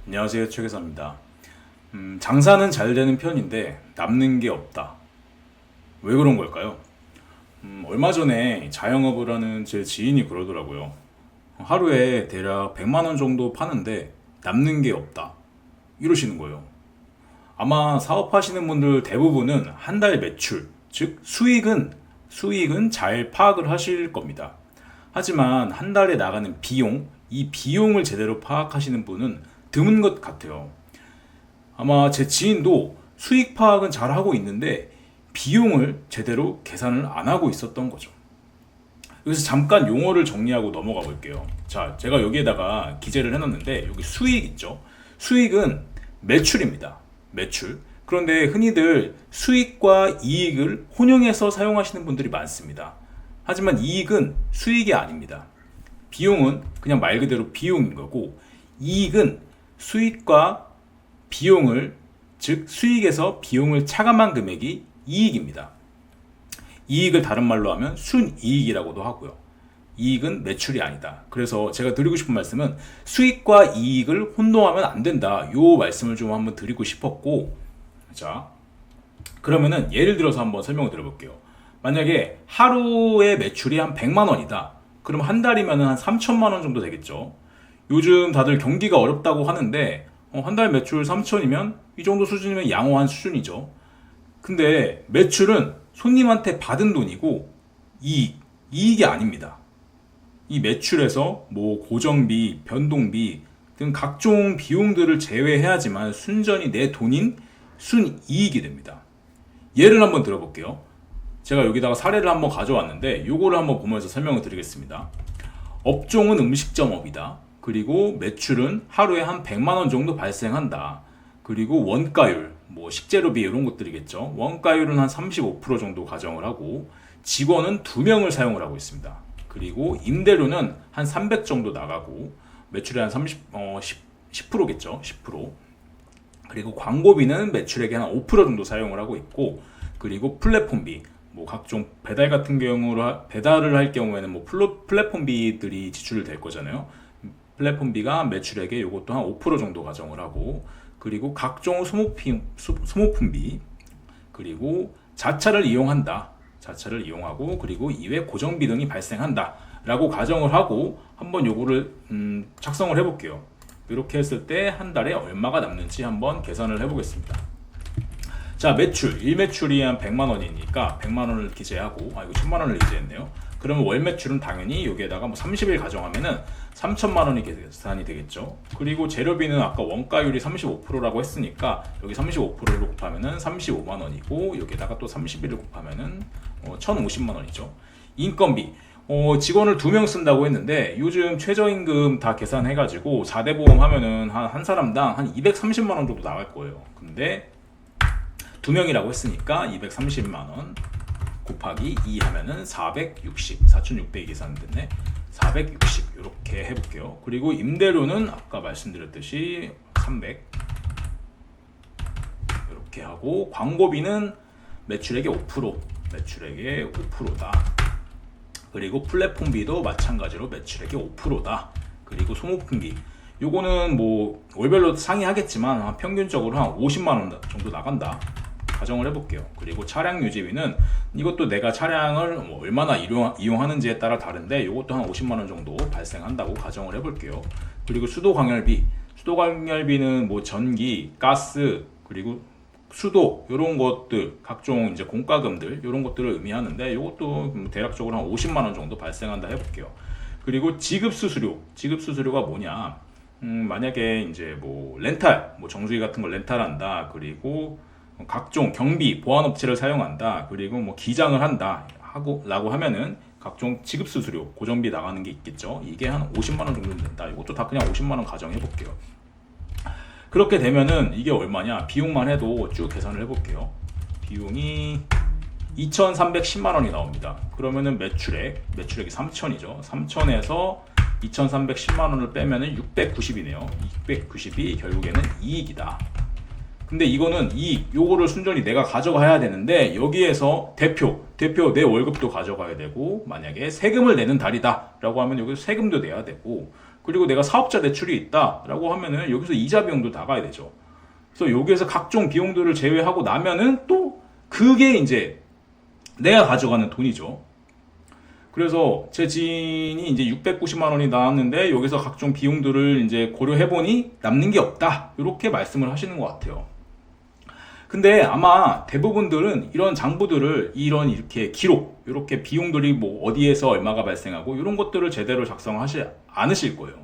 안녕하세요, 최계사입니다. 장사는 잘 되는 편인데 남는 게 없다. 왜 그런 걸까요? 얼마 전에 자영업을 하는 제 지인이 그러더라고요. 하루에 대략 100만 원 정도 파는데 남는 게 없다. 이러시는 거예요. 아마 사업하시는 분들 대부분은 한 달 매출, 즉 수익은 잘 파악을 하실 겁니다. 하지만 한 달에 나가는 비용, 이 비용을 제대로 파악하시는 분은 드문 것 같아요. 아마 제 지인도 수익 파악은 잘 하고 있는데 비용을 제대로 계산을 안 하고 있었던 거죠. 여기서 잠깐 용어를 정리하고 넘어가 볼게요. 자, 제가 여기에다가 기재를 해놨는데 여기 수익 있죠? 수익은 매출입니다. 매출. 그런데 흔히들 수익과 이익을 혼용해서 사용하시는 분들이 많습니다. 하지만 이익은 수익이 아닙니다. 비용은 그냥 말 그대로 비용인 거고, 이익은 수익과 비용을, 즉 수익에서 비용을 차감한 금액이 이익입니다. 이익을 다른 말로 하면 순이익이라고도 하고요. 이익은 매출이 아니다. 그래서 제가 드리고 싶은 말씀은 수익과 이익을 혼동하면 안 된다. 요 말씀을 좀 한번 드리고 싶었고, 자, 그러면은 예를 들어서 한번 설명을 드려볼게요. 만약에 하루의 매출이 한 100만 원이다. 그럼 한 달이면 한 3천만 원 정도 되겠죠. 요즘 다들 경기가 어렵다고 하는데 한 달 매출 3천이면 이 정도 수준이면 양호한 수준이죠. 근데 매출은 손님한테 받은 돈이고 이익이 아닙니다. 이 매출에서 뭐 고정비, 변동비 등 각종 비용들을 제외해야지만 순전히 내 돈인 순이익이 됩니다. 예를 한번 들어볼게요. 제가 여기다가 사례를 한번 가져왔는데 요거를 한번 보면서 설명을 드리겠습니다. 업종은 음식점업이다. 그리고 매출은 하루에 한 100만 원 정도 발생한다. 그리고 원가율, 뭐 식재료비 이런 것들이겠죠. 원가율은 한 35% 정도 가정을 하고 직원은 2명을 사용을 하고 있습니다. 그리고 임대료는 한 300 정도 나가고 매출의 한 10%겠죠. 10%. 그리고 광고비는 매출액의 한 5% 정도 사용을 하고 있고, 그리고 플랫폼비, 뭐 각종 배달 같은 경우로 배달을 할 경우에는 뭐 플랫폼비들이 지출이 될 거잖아요. 플랫폼비가 매출액의 요것도 한 5% 정도 가정을 하고, 그리고 각종 소모품비, 그리고 자차를 이용한다. 자차를 이용하고, 그리고 이외 고정비 등이 발생한다. 라고 가정을 하고 한번 요거를 작성을 해볼게요. 이렇게 했을 때 한 달에 얼마가 남는지 한번 계산을 해보겠습니다. 자, 매출, 일매출이 한 100만 원이니까 100만 원을 기재하고, 이거 1000만 원을 기재했네요. 그러면 월 매출은 당연히 여기에다가 뭐 30일 가정하면은 3천만 원이 계산이 되겠죠. 그리고 재료비는 아까 원가율이 35%라고 했으니까 여기 35%를 곱하면은 35만 원이고, 여기에다가 또 31을 곱하면은 1050만 원이죠. 인건비. 직원을 2명 쓴다고 했는데 요즘 최저임금 다 계산해가지고 4대 보험 하면은 한 사람당 한 230만 원 정도 나갈 거예요. 근데 2명이라고 했으니까 230만 원 곱하기 2 하면은 460, 4,600이 계산됐네. 460 이렇게 해볼게요. 그리고 임대료는 아까 말씀드렸듯이 300 이렇게 하고, 광고비는 매출액의 5%, 매출액의 5%다. 그리고 플랫폼비도 마찬가지로 매출액의 5%다. 그리고 소모품비, 요거는 뭐 월별로 상이하겠지만 평균적으로 한 50만 원 정도 나간다. 가정을 해볼게요. 그리고 차량 유지비는 이것도 내가 차량을 뭐 얼마나 이용하는지에 따라 다른데 이것도 한 50만 원 정도 발생한다고 가정을 해볼게요. 그리고 수도 광열비는 뭐 전기, 가스, 그리고 수도 이런 것들, 각종 이제 공과금들 이런 것들을 의미하는데 이것도 대략적으로 한 50만 원 정도 발생한다 해볼게요. 그리고 지급수수료가 뭐냐? 만약에 이제 뭐 렌탈, 뭐 정수기 같은 걸 렌탈한다. 그리고 각종 경비, 보안업체를 사용한다. 그리고 뭐 기장을 한다 라고 하면은 각종 지급수수료, 고정비 나가는 게 있겠죠. 이게 한 50만 원 정도 된다. 이것도 다 그냥 50만 원 가정해 볼게요. 그렇게 되면은 이게 얼마냐? 비용만 해도 쭉 계산을 해볼게요. 비용이 2,310만 원이 나옵니다. 그러면은 매출액이 3천이죠. 3천에서 2,310만 원을 빼면은 690이네요. 690이 결국에는 이익이다. 근데 이거는 요거를 순전히 내가 가져가야 되는데, 여기에서 대표 내 월급도 가져가야 되고, 만약에 세금을 내는 달이다 라고 하면 여기서 세금도 내야 되고, 그리고 내가 사업자 대출이 있다라고 하면은 여기서 이자 비용도 나가야 되죠. 그래서 여기에서 각종 비용들을 제외하고 나면은 또 그게 이제 내가 가져가는 돈이죠. 그래서 제 지인이 이제 690만 원이 나왔는데 여기서 각종 비용들을 이제 고려해보니 남는 게 없다. 이렇게 말씀을 하시는 것 같아요. 근데 아마 대부분들은 이런 장부들을 이런 이렇게 기록, 이렇게 비용들이 뭐 어디에서 얼마가 발생하고 이런 것들을 제대로 작성하지 않으실 거예요.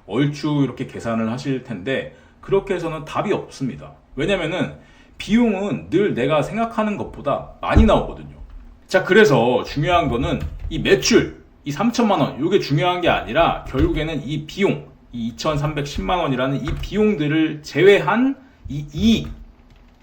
얼추 이렇게 계산을 하실 텐데 그렇게 해서는 답이 없습니다. 왜냐면은 비용은 늘 내가 생각하는 것보다 많이 나오거든요. 자, 그래서 중요한 거는 이 매출, 이 3천만 원, 이게 중요한 게 아니라 결국에는 이 비용, 이 2,310만 원이라는 이 비용들을 제외한 이 이익,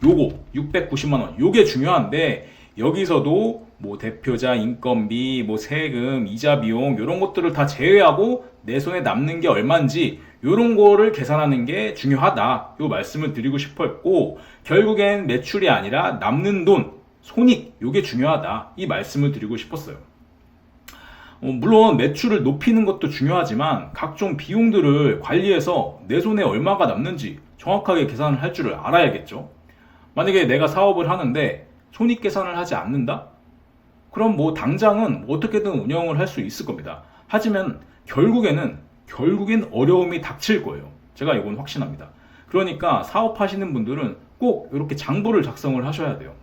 요거 690만 원, 요게 중요한데 여기서도 뭐 대표자 인건비, 뭐 세금, 이자 비용 이런 것들을 다 제외하고 내 손에 남는 게 얼마인지 요런 거를 계산하는 게 중요하다. 요 말씀을 드리고 싶었고 결국엔 매출이 아니라 남는 돈, 손익 요게 중요하다. 이 말씀을 드리고 싶었어요. 물론 매출을 높이는 것도 중요하지만 각종 비용들을 관리해서 내 손에 얼마가 남는지 정확하게 계산을 할 줄을 알아야겠죠. 만약에 내가 사업을 하는데 손익 계산을 하지 않는다? 그럼 뭐 당장은 어떻게든 운영을 할 수 있을 겁니다. 하지만 결국엔 어려움이 닥칠 거예요. 제가 이건 확신합니다. 그러니까 사업하시는 분들은 꼭 이렇게 장부를 작성을 하셔야 돼요.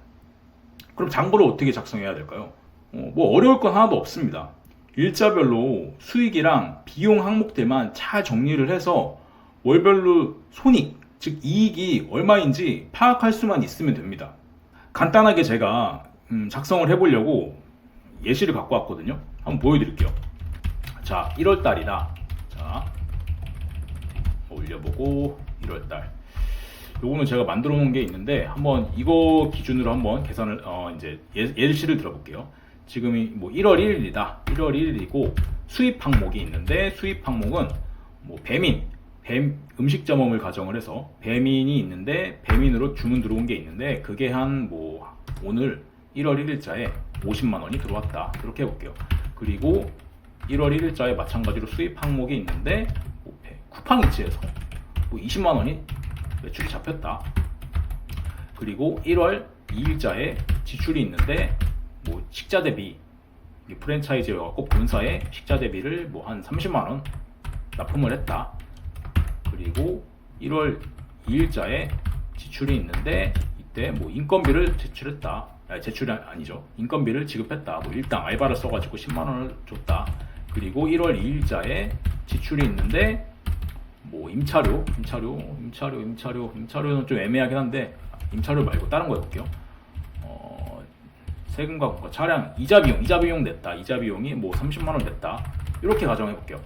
그럼 장부를 어떻게 작성해야 될까요? 뭐 어려울 건 하나도 없습니다. 일자별로 수익이랑 비용 항목들만 잘 정리를 해서 월별로 손익, 즉 이익이 얼마인지 파악할 수만 있으면 됩니다. 간단하게 제가 작성을 해보려고 예시를 갖고 왔거든요. 한번 보여드릴게요. 자, 1월달이다. 자, 올려보고 1월달. 요거는 제가 만들어 놓은 게 있는데 한번 이거 기준으로 한번 계산을 이제 예시를 들어볼게요. 지금이 뭐 1월 1일이다. 1월 1일이고 수입 항목이 있는데 수입 항목은 뭐 음식점업을 가정을 해서 배민이 있는데 배민으로 주문 들어온 게 있는데 그게 한 뭐 오늘 1월 1일자에 50만 원이 들어왔다. 이렇게 해볼게요. 그리고 1월 1일자에 마찬가지로 수입 항목이 있는데 뭐 쿠팡이츠에서 뭐 20만 원이 매출이 잡혔다. 그리고 1월 2일자에 지출이 있는데 뭐 식자 대비 프랜차이즈여갖고 본사에 식자 대비를 뭐 한 30만 원 납품을 했다. 그리고 1월 2일자에 지출이 있는데 이때 뭐 인건비를 제출했다. 제출이 아니죠. 인건비를 지급했다. 뭐 일당 알바를 써가지고 10만 원을 줬다. 그리고 1월 2일자에 지출이 있는데 뭐 임차료는 좀 애매하긴 한데 임차료 말고 다른 거 해볼게요. 세금과 국가 차량 이자 비용 냈다. 이자 비용이 뭐 30만 원 냈다. 이렇게 가정해 볼게요.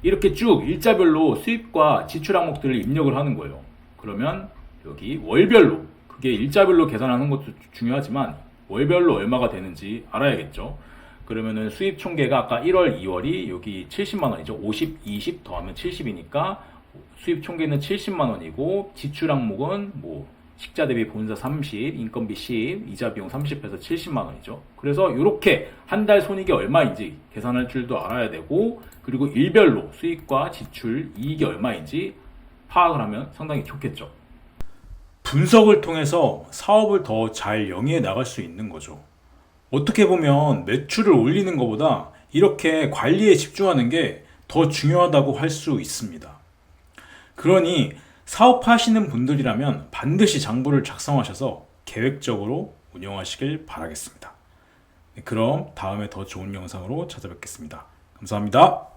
이렇게 쭉 일자별로 수입과 지출 항목들을 입력을 하는 거예요. 그러면 여기 월별로, 그게 일자별로 계산하는 것도 중요하지만 월별로 얼마가 되는지 알아야겠죠. 그러면은 수입 총계가 아까 1월, 2월이 여기 70만 원이죠. 50, 20 더하면 70이니까 수입 총계는 70만 원이고 지출 항목은 뭐 식자 대비 본사 30, 인건비 10, 이자 비용 30해서 70만 원이죠. 그래서 이렇게 한 달 손익이 얼마인지 계산할 줄도 알아야 되고 그리고 일별로 수익과 지출, 이익이 얼마인지 파악을 하면 상당히 좋겠죠. 분석을 통해서 사업을 더 잘 영위해 나갈 수 있는 거죠. 어떻게 보면 매출을 올리는 것보다 이렇게 관리에 집중하는 게 더 중요하다고 할 수 있습니다. 그러니 사업하시는 분들이라면 반드시 장부를 작성하셔서 계획적으로 운영하시길 바라겠습니다. 그럼 다음에 더 좋은 영상으로 찾아뵙겠습니다. 감사합니다.